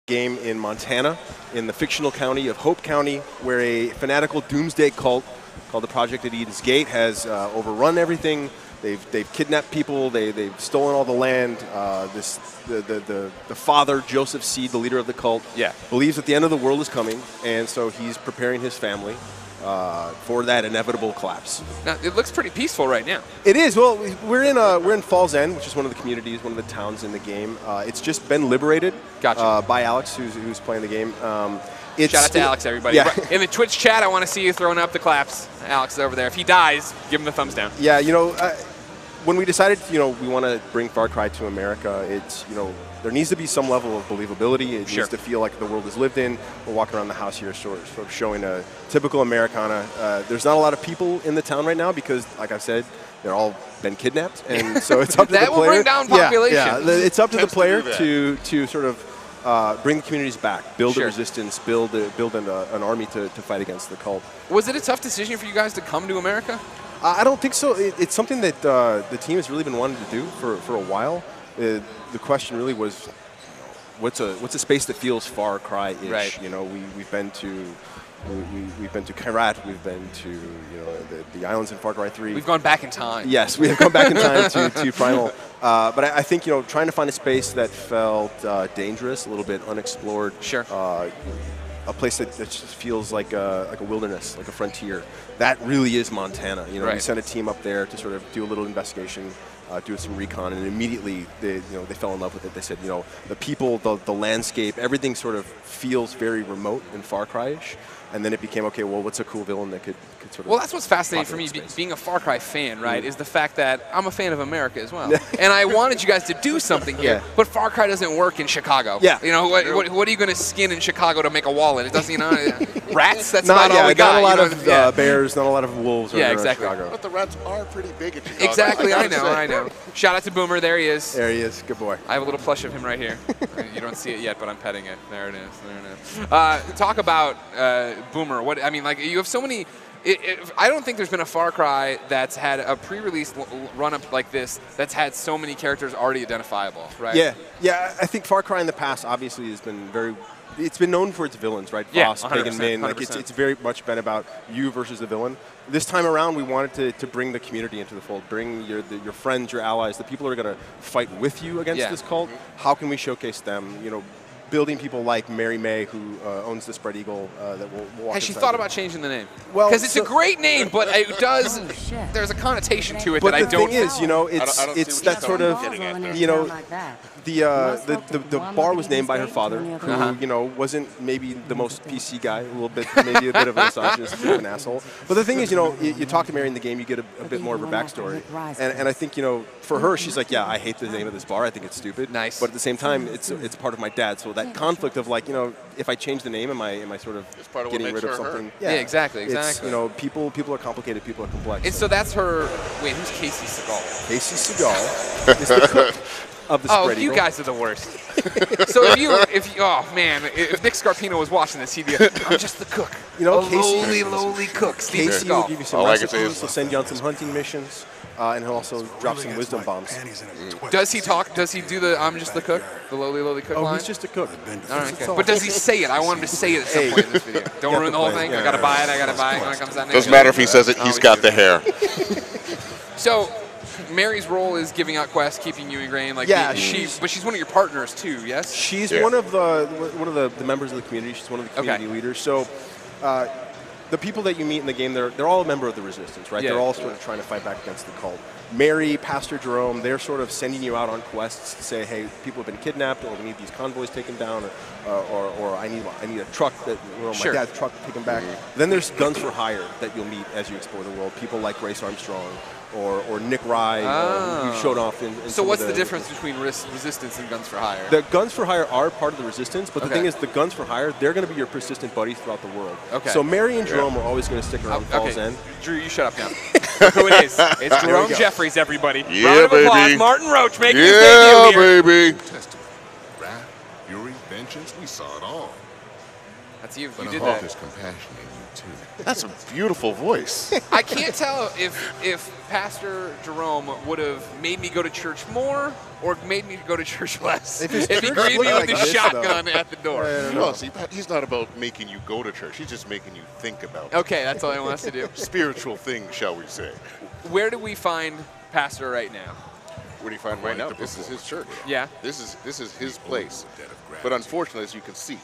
game in Montana, in the fictional county of Hope County, where a fanatical doomsday cult called the Project at Eden's Gate has overrun everything. They've kidnapped people. They've stolen all the land. The father, Joseph Seed, the leader of the cult, believes that the end of the world is coming, and so he's preparing his family for that inevitable collapse. Now, it looks pretty peaceful right now. It is. Well, we're in Falls End, which is one of the communities, one of the towns in the game. It's just been liberated by Alex, who's playing the game. Shout out to Alex, everybody. Yeah. In the Twitch chat, I want to see you throwing up the claps. Alex is over there. If he dies, give him the thumbs down. Yeah, when we decided, we want to bring Far Cry to America, it's, there needs to be some level of believability. It needs to feel like the world is lived in. We're walking around the house here sort of showing a typical Americana. There's not a lot of people in the town right now because, like I said, they're all been kidnapped. And so it's up to the player. That will bring down population. Yeah, it's up to the player to sort of bring the communities back, build a resistance, build an army to fight against the cult. Was it a tough decision for you guys to come to America? I don't think so. It's something that the team has really been wanting to do for a while. The question really was, what's a space that feels Far Cry-ish? Right. We've been to Kyrat, we've been to the islands in Far Cry 3. We've gone back in time. Yes, we have gone back in time to Primal. But I think trying to find a space that felt dangerous, a little bit unexplored. Sure. A place that just feels like a wilderness, like a frontier. That really is Montana. We sent a team up there to sort of do a little investigation, do some recon, and immediately they fell in love with it. They said, the people, the landscape, everything sort of feels very remote and Far Cry-ish. And then it became, okay, well, what's a cool villain that could sort of... Well, that's what's fascinating for me, being a Far Cry fan, right, is the fact that I'm a fan of America as well. And I wanted you guys to do something here, but Far Cry doesn't work in Chicago. Yeah. What are you going to skin in Chicago to make a wall in? It doesn't, rats? That's about all we got. Not a lot of bears, not a lot of wolves around Chicago. But the rats are pretty big in Chicago. Exactly, I know. Shout out to Boomer, there he is. There he is, good boy. I have a little plush of him right here. You don't see it yet, but I'm petting it. There it is, talk about Boomer. You have so many... I don't think there's been a Far Cry that's had a pre-release run-up like this that's had so many characters already identifiable, right? Yeah. I think Far Cry in the past obviously has been it's been known for its villains, right? Frost, Pagan Min. It's very much been about you versus the villain. This time around, we wanted to bring the community into the fold, bring your friends, your allies, the people who are going to fight with you against this cult. How can we showcase them? Building people like Mary May, who owns the Spread Eagle, that will walk. Has she thought about changing the name? Well, because it's a great name, but it does. There's a connotation to it that I don't. But the thing is, it's that sort of, the bar was named by her father, who wasn't maybe the most PC guy, maybe a bit of a misogynist, a bit of an asshole. But the thing is, you talk to Mary in the game, you get a bit more of her backstory, and I think for her, she's like, yeah, I hate the name of this bar, I think it's stupid. Nice. But at the same time, it's part of my dad, so that conflict of if I change the name, am I sort of getting rid of something? Yeah, exactly. People are complicated, people are complex. And so that's her. Wait, who's Casey Segal? Casey Segal is the cook of the Spread Eagle. You guys are the worst. So if Nick Scarpino was watching this, he'd be, I'm just the cook. Casey, lowly cook. Casey will give you some recipes. He'll send you on some hunting missions. And he'll also drop some wisdom bombs. Does he talk? Does he do the I'm just the cook? The lowly cook line? He's just a cook. All right, okay. But does he say it? I want him to say it at some point in this video. Don't ruin the whole thing. I got to buy it. When it comes out. Doesn't matter if he says it. He's got the hair. So, Mary's role is giving out quests, keeping you ingrained. But she's one of your partners too. Yes. She's one of the members of the community. She's one of the community leaders. So. The people that you meet in the game, they're all a member of the Resistance, right? They're all sort of trying to fight back against the cult. Mary, Pastor Jerome, they're sort of sending you out on quests to say, hey, people have been kidnapped, or we need these convoys taken down, or I need a truck my dad's truck to take them back. Then there's guns for hire that you'll meet as you explore the world. People like Grace Armstrong or Nick Rye, who showed off in So what's the difference between Resistance and Guns for Hire? The Guns for Hire are part of the Resistance, but the thing is, the Guns for Hire, they're going to be your persistent buddies throughout the world. Okay. So Mary and Jerome are always going to stick around Falls End. Drew, you shut up now. Who it is? It's Jerome Jeffries, everybody. Yeah, round of applause. baby. Martin Roach making his debut here. Yeah, baby. Testament, wrath, fury, vengeance, we saw it all. That's you. But You did I hope that. there's compassion in you too. That's a beautiful voice. I can't tell if Pastor Jerome would have made me go to church more or made me go to church less. If he greeted me with a shotgun at the door. Well, see, he's not about making you go to church. He's just making you think about it. Okay, that's all he wants to do. Spiritual things, shall we say. Where do we find Pastor right now? Where do you find right now? This is his church. Yeah. This is his place. But unfortunately, as you can see,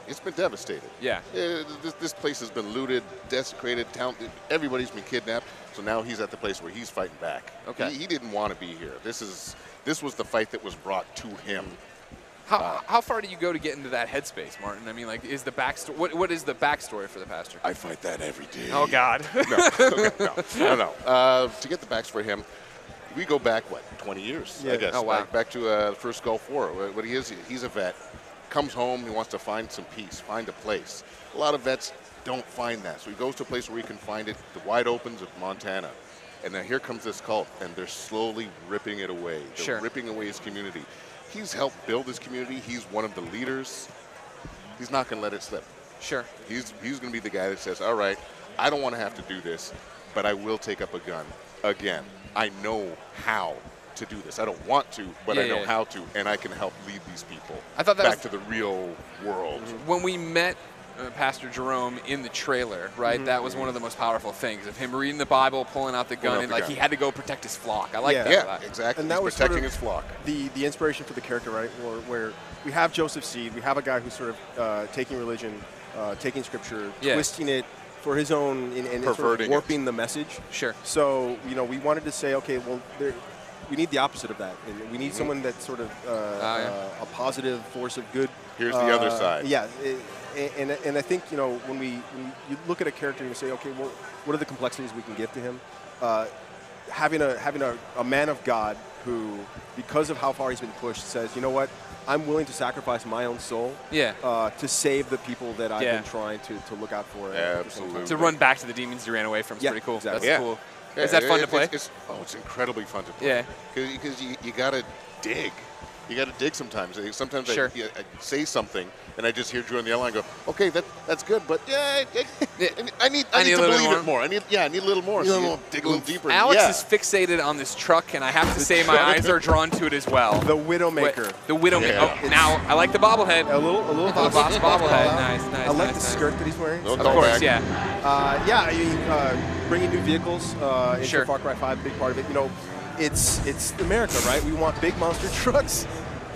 it's been devastated. Yeah. This place has been looted, desecrated. Everybody's been kidnapped. So now he's at the place where he's fighting back. Okay. He didn't want to be here. This was the fight that was brought to him. How far do you go to get into that headspace, Martin? I mean, like, is the backstory? What is the backstory for the pastor? I fight that every day. Oh God. No. To get the backs for him, we go back 20 years, I guess. Oh wow. Back to the first Gulf War. What he's a vet. Comes home, he wants to find some peace, find a place. A lot of vets don't find that, so he goes to a place where he can find it, the wide opens of Montana. And then here comes this cult, and they're slowly ripping it away. They're ripping away his community. He's helped build his community. He's one of the leaders. He's not going to let it slip. Sure. He's going to be the guy that says, all right, I don't want to have to do this, but I will take up a gun again. I know how to do this. I don't want to, but I know how to, and I can help lead these people back to the real world. When we met Pastor Jerome in the trailer, right? That was one of the most powerful things of him reading the Bible, pulling out the gun, and like he had to go protect his flock. I like that. Yeah, exactly. And that was protecting his flock. The inspiration for the character, right? Where we have Joseph Seed, we have a guy who's sort of taking religion, taking scripture, twisting it for his own, and sort of warping the message. Sure. So we wanted to say, okay, well, we need the opposite of that. And we need someone that's sort of a positive force of good. Here's the other side. Yeah. And I think, when you look at a character and you say, okay, well, what are the complexities we can give to him? Having a man of God who, because of how far he's been pushed, says, you know what, I'm willing to sacrifice my own soul to save the people that I've been trying to look out for. Absolutely. To run back to the demons you ran away from is pretty cool. Exactly. That's cool. Is that fun to play? It's incredibly fun to play. Yeah. Because you got to dig. You got to dig sometimes. Sometimes I say something, and I just hear Drew on the line go, okay, that's good, but I need to believe it more. I need a little more. So you dig a little deeper. Alex is fixated on this truck, and I have to say my eyes are drawn to it as well. The Widowmaker. The Widowmaker. Oh, now, I like the bobblehead. A little bobblehead. Nice. I like the skirt that he's wearing. Of course, Bringing new vehicles into Far Cry 5, big part of it. It's America, right? We want big monster trucks.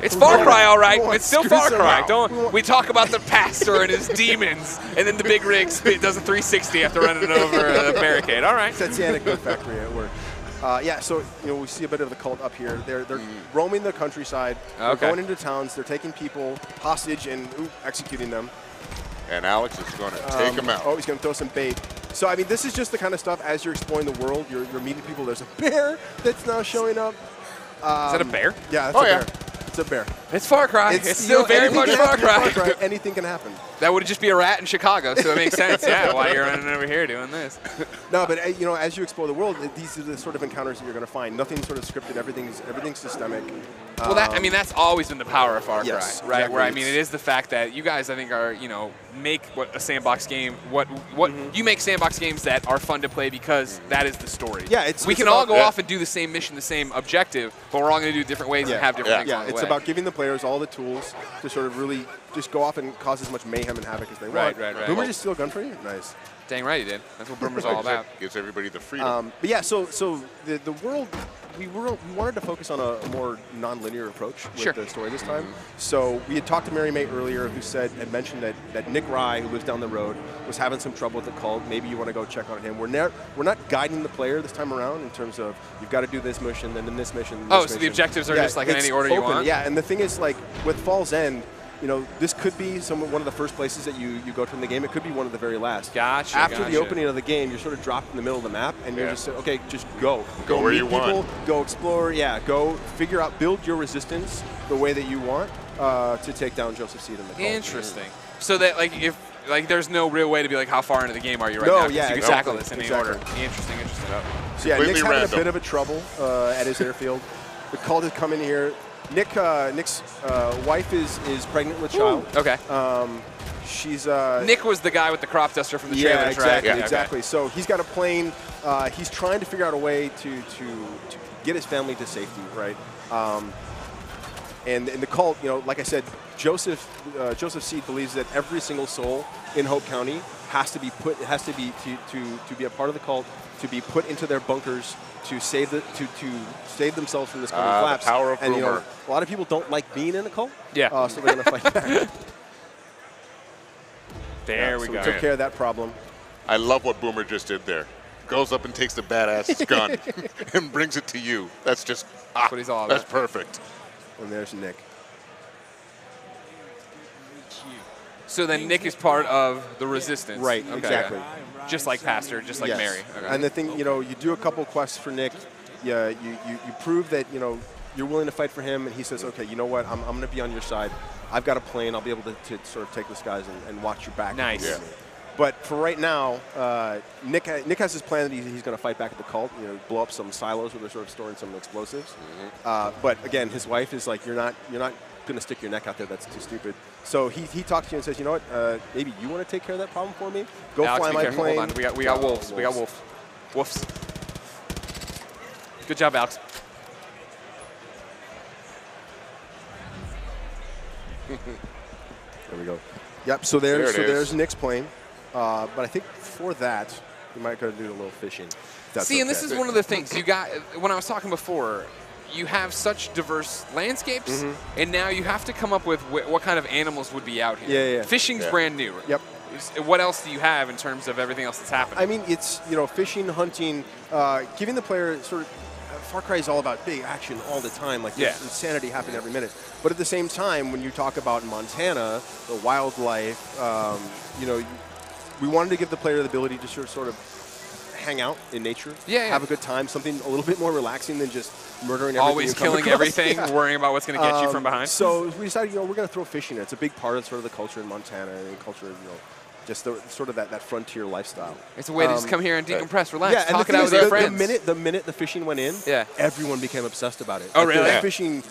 It's Far Cry, all right. It's still Far Cry. We talk about the pastor and his demons, and then the big rig does a 360 after running over a barricade. All right. That's the anecdote factory at work. So we see a bit of the cult up here. They're roaming the countryside. They're going into towns. They're taking people hostage and executing them. And Alex is going to take them out. Oh, he's going to throw some bait. So, I mean, this is just the kind of stuff as you're exploring the world, you're meeting people. There's a bear that's now showing up. Is that a bear? Yeah, that's a bear. It's a bear. It's Far Cry. It's still very much Far Cry. Anything can happen. That would just be a rat in Chicago, so it makes sense. Yeah, why you're running over here doing this. No, but as you explore the world, these are the sort of encounters that you're going to find. Nothing's sort of scripted. Everything's systemic. Well, that's always been the power of Far Cry, right? Exactly. Where it is the fact that you guys, I think, are make what a sandbox game. What you make sandbox games that are fun to play because that is the story. Yeah, we can all go off and do the same mission, the same objective, but we're all going to do it different ways and have different things along the way. It's about giving the players all the tools to sort of really just go off and cause as much mayhem and havoc as they want. Right. Boomer just steal a gun for you? Nice. Dang right he did. That's what Boomer's all about. Gives everybody the freedom. But yeah, so the world, we wanted to focus on a more non-linear approach with the story this time. So we had talked to Mary May earlier, who had mentioned that Nick Rye, who lives down the road, was having some trouble with the cult. Maybe you want to go check on him. We're not guiding the player this time around in terms of you've got to do this mission, and then this mission. So the objectives are just like in any order you want. Yeah, and the thing is, like with Fall's End, this could be one of the first places that you go to in the game. It could be one of the very last. Gotcha. After the opening of the game, you're sort of dropped in the middle of the map, and you're just okay, just go. Go where you people, want. Go explore. Yeah, go figure out, build your resistance the way that you want to take down Joseph Seed in the cult. Interesting. So that if there's no real way to be like how far into the game are you right now? Yeah, you can tackle this in any order. Interesting. So yeah, Nick's having a bit of a trouble at his airfield. The cult has come in here. Nick's wife is pregnant with child. Okay. She's Nick was the guy with the crop duster from the trailer track. Exactly. So he's got a plane. He's trying to figure out a way to get his family to safety, right? And the cult, like I said, Joseph Seed believes that every single soul in Hope County has to be to be a part of the cult, to be put into their bunkers to save themselves from this coming collapse. The power of and Boomer. a lot of people don't like being in a cult. Yeah. So they're going to fight back. There we so go. We took care of that problem. I love what Boomer just did there. Goes up and takes the badass gun and brings it to you. That's just That's what he's all about. That's perfect. And there's Nick. So then Nick is part of the resistance. Right, Okay. exactly. Just like Pastor, just like Yes. Mary. Okay. And the thing, you do a couple quests for Nick. Yeah, you prove that, you're willing to fight for him, and he says, okay, you know what, I'm going to be on your side. I've got a plane. I'll be able to sort of take this guys and watch your back. Nice. Yeah. But for right now, Nick has his plan that he's going to fight back at the cult, blow up some silos where they're sort of storing some explosives. But again, his wife is like, you're not going to stick your neck out there. That's too stupid. So he talks to you and says, you know what, maybe you want to take care of that problem for me? Go Alex, fly be my careful. plane. Hold on. We got wolves. We got wolves. Good job, Alex. There we go. Yep. So there's Nick's plane. But I think for that, we might go do a little fishing. See, and this is one of the things you got when I was talking before. You have such diverse landscapes, and now you have to come up with what kind of animals would be out here. Yeah. Fishing's brand new. Yep. What else do you have in terms of everything else that's happening? I mean, it's fishing, hunting, giving the player sort of. Far Cry is all about big action all the time, like there's insanity happening every minute. But at the same time, when you talk about Montana, the wildlife, we wanted to give the player the ability to sort of hang out in nature, have a good time, something a little bit more relaxing than just murdering everything. Always killing everything, worrying about what's going to get you from behind. So we decided, we're going to throw fishing in. It's a big part of sort of the culture in Montana and culture of, just sort of that frontier lifestyle. It's a way to just come here and decompress, relax, yeah, talk it out with your friends. The minute the fishing went in, everyone became obsessed about it. Oh, really?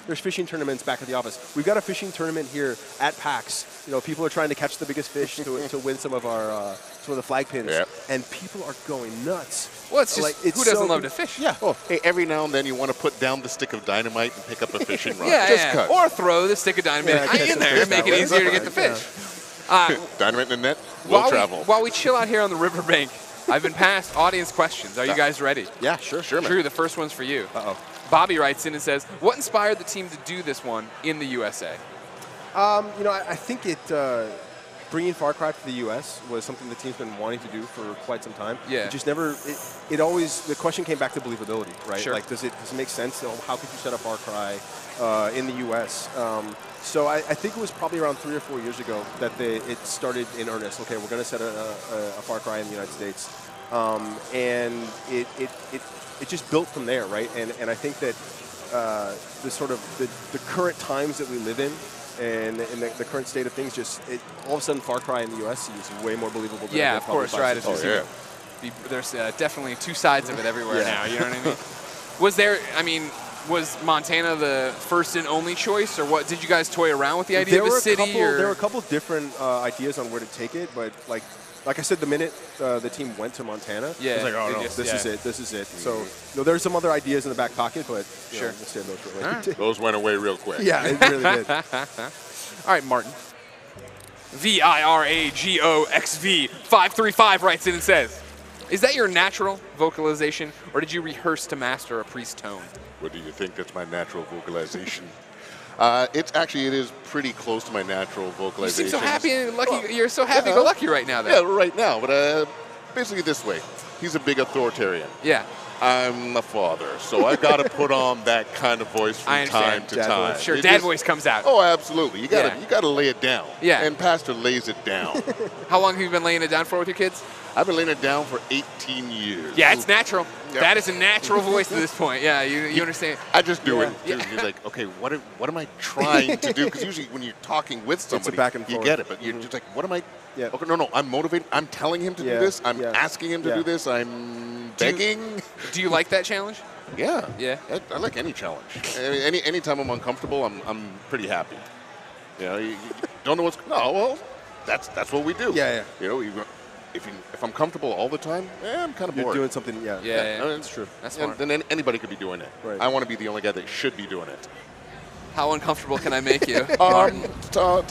There's fishing tournaments back at the office. We've got a fishing tournament here at PAX. People are trying to catch the biggest fish to win some of the flag pins, and people are going nuts. Well, it's just who doesn't love to fish? Yeah. Well, hey, every now and then you want to put down the stick of dynamite and pick up a fishing rod. Yeah, or throw the stick of dynamite in there and make it easier to get the fish. Dynamite in the net will travel. While we chill out here on the riverbank, I've been passed audience questions. Are you guys ready? Yeah, sure, man. Drew, the first one's for you. Uh-oh. Bobby writes in and says, what inspired the team to do this one in the USA? I think bringing Far Cry to the U.S. was something the team's been wanting to do for quite some time. Yeah. It just never, it always, the question came back to believability, right? Sure. Like, does it make sense? How could you set up Far Cry in the U.S.? So I think it was probably around 3 or 4 years ago that it started in earnest. Okay, we're going to set a Far Cry in the United States. And it just built from there, right? And I think that the sort of the current times that we live in, and the current state of things, all of a sudden Far Cry in the U.S. seems way more believable than of course, right. There's definitely two sides of it everywhere now, you know what I mean? Was Montana the first and only choice, or what? Did you guys toy around with the idea of a city? There were a couple different ideas on where to take it, but like I said, the minute the team went to Montana, it was like, oh no, this is it. So there's some other ideas in the back pocket, but we'll save those for later. Those went away real quick. Yeah, it really did. All right, Martin. VIRAGOXV535 writes in and says, is that your natural vocalization, or did you rehearse to master a priest tone? What do you think? That's my natural vocalization. It is pretty close to my natural vocalization. You seem so happy and lucky. You're so happy-go-lucky right now, then. Yeah, right now. But basically this way. He's a big authoritarian. Yeah. I'm a father, so I got to put on that kind of voice from time to time. Sure, dad voice comes out. Oh, absolutely. You got to lay it down. Yeah. And Pastor lays it down. How long have you been laying it down for with your kids? I've been laying it down for 18 years. Yeah, it's natural. Yeah. That is a natural voice to this point. Yeah, you understand. I just do it. Yeah. You're like, okay, what am I trying to do? Because usually when you're talking with somebody, back and you forth. get it. But you're just like, what am I? Yeah. Okay, no, I'm motivated. I'm telling him to do this. I'm asking him to do this. I'm begging. Do you like that challenge? Yeah. Yeah. I like any challenge. Anytime I'm uncomfortable, I'm pretty happy. You don't know what's. No, well, that's what we do. Yeah. You know, if I'm comfortable all the time, I'm kind of bored. You're doing something, I mean, that's true. That's and smart. then anybody could be doing it. Right. I want to be the only guy that should be doing it. How uncomfortable can I make you, Martin? All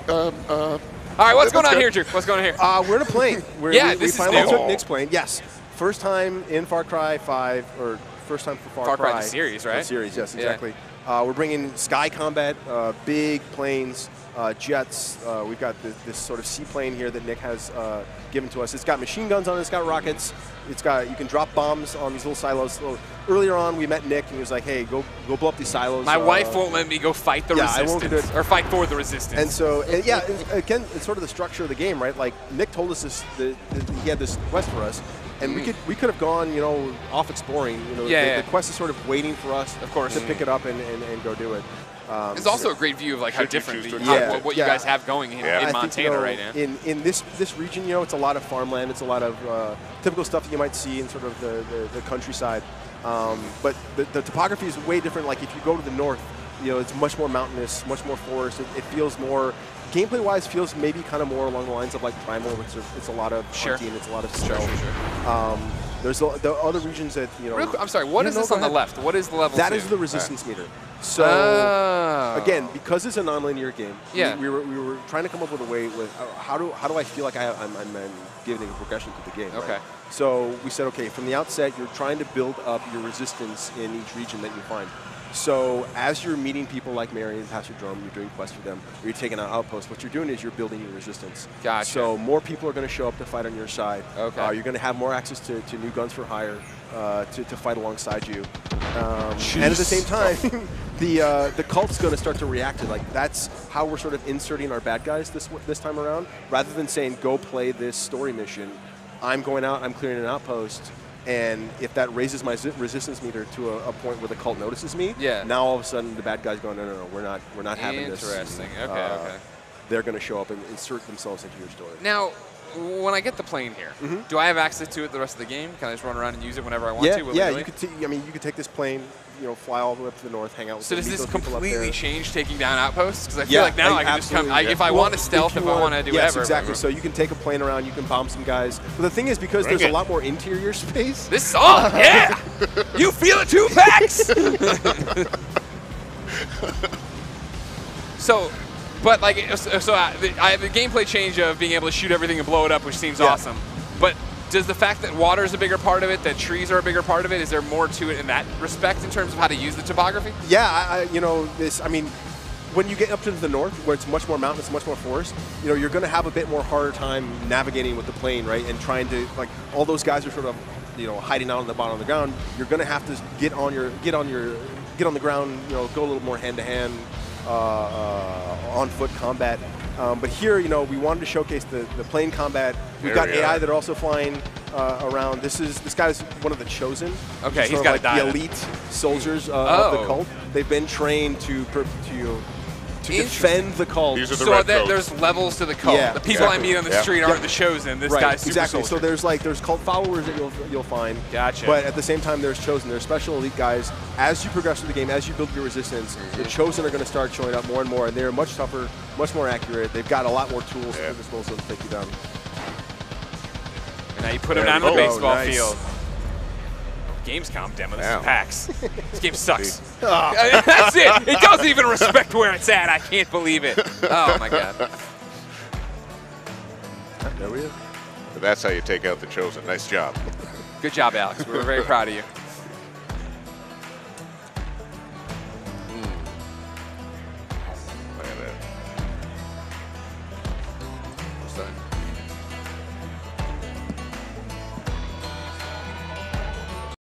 All right, what's going on here, Drew? What's going on here? We're in a plane. Yeah, we this is finally new. took Nick's plane. Yes, first time in Far Cry 5, or first time for Far Cry, the series, right? The series, yes, Yeah. exactly. We're bringing sky combat, big planes, jets. We've got this sort of seaplane here that Nick has given to us. It's got machine guns on it. It's got rockets. You can drop bombs on these little silos. So earlier on, we met Nick, and he was like, "Hey, go blow up these silos." My wife won't let me go fight the I won't do resistance, it. or fight for the resistance. And so, again, it's sort of the structure of the game, right? Like Nick told us he had this quest for us, and we could have gone, off exploring. The quest is sort of waiting for us, of course, to pick it up and go do it. It's also a great view of like how different what you guys have going in Montana right now. In this region, it's a lot of farmland. It's a lot of typical stuff that you might see in sort of the countryside. But the topography is way different. Like if you go to the north, it's much more mountainous, much more forest. It feels more, gameplay-wise, feels maybe kind of more along the lines of like Primal, which it's a lot of hunting, it's a lot of stealth. There's the other regions that, I'm sorry, what is this on the left? What is the level That 2? is the resistance meter. So, again, because it's a non-linear game, we were trying to come up with a way with how do I feel like I'm giving a progression to the game. Okay. Right? So we said, okay, from the outset, you're trying to build up your resistance in each region that you find. So as you're meeting people like Mary and Pastor Jerome, you're doing quests for them, or you're taking out outposts, what you're doing is you're building your resistance. Gotcha. So more people are going to show up to fight on your side. Okay. You're going to have more access to new guns for hire to fight alongside you. And at the same time, the cult's going to start to react to like that's how we're sort of inserting our bad guys this time around. Rather than saying go play this story mission, I'm going out, I'm clearing an outpost, and if that raises my resistance meter to a point where the cult notices me, now all of a sudden the bad guys going, no, we're not having this. Interesting. Okay. They're going to show up and insert themselves into your story. Now, when I get the plane here, do I have access to it the rest of the game? Can I just run around and use it whenever I want to? Yeah, you could. You could take this plane, fly all the way up to the north, hang out with. So does this completely change taking down outposts? Because I feel Yeah, like now I can just come. If I want to stealth, if I want to do whatever. Yes, exactly. So you can take a plane around, you can bomb some guys. But the thing is, because there's a lot more interior space. This song, yeah, you feel it too, Pax. But like, I have the gameplay change of being able to shoot everything and blow it up, which seems awesome. But does the fact that water is a bigger part of it, that trees are a bigger part of it, is there more to it in that respect in terms of how to use the topography? Yeah, when you get up to the north, where it's much more mountainous, much more forest, you're going to have a bit more harder time navigating with the plane, right? And trying to, like, all those guys are sort of, hiding out on the bottom of the ground. You're going to have to get on the ground, go a little more hand-to-hand, on foot combat. But here, we wanted to showcase the plane combat. We've got AI that are also flying around. This guy's one of the chosen. Okay, he's got the elite soldiers of the cult. They've been trained to defend the cult. These are the there's levels to the cult. The people I meet on the street aren't the chosen. This guy's super soldier. So there's cult followers that you'll find. Gotcha. But at the same time, there's chosen. There's special elite guys. As you progress through the game, as you build your resistance, the chosen are going to start showing up more and more, and they're much tougher, much more accurate. They've got a lot more tools at their disposal to take you down. And now you put them down on the baseball field. Gamescom demo. This is PAX. This game sucks. That's it. It doesn't even respect where it's at. I can't believe it. Oh my god. There we go. That's how you take out the chosen. Nice job. Good job, Alex. We're very proud of you. Look at that.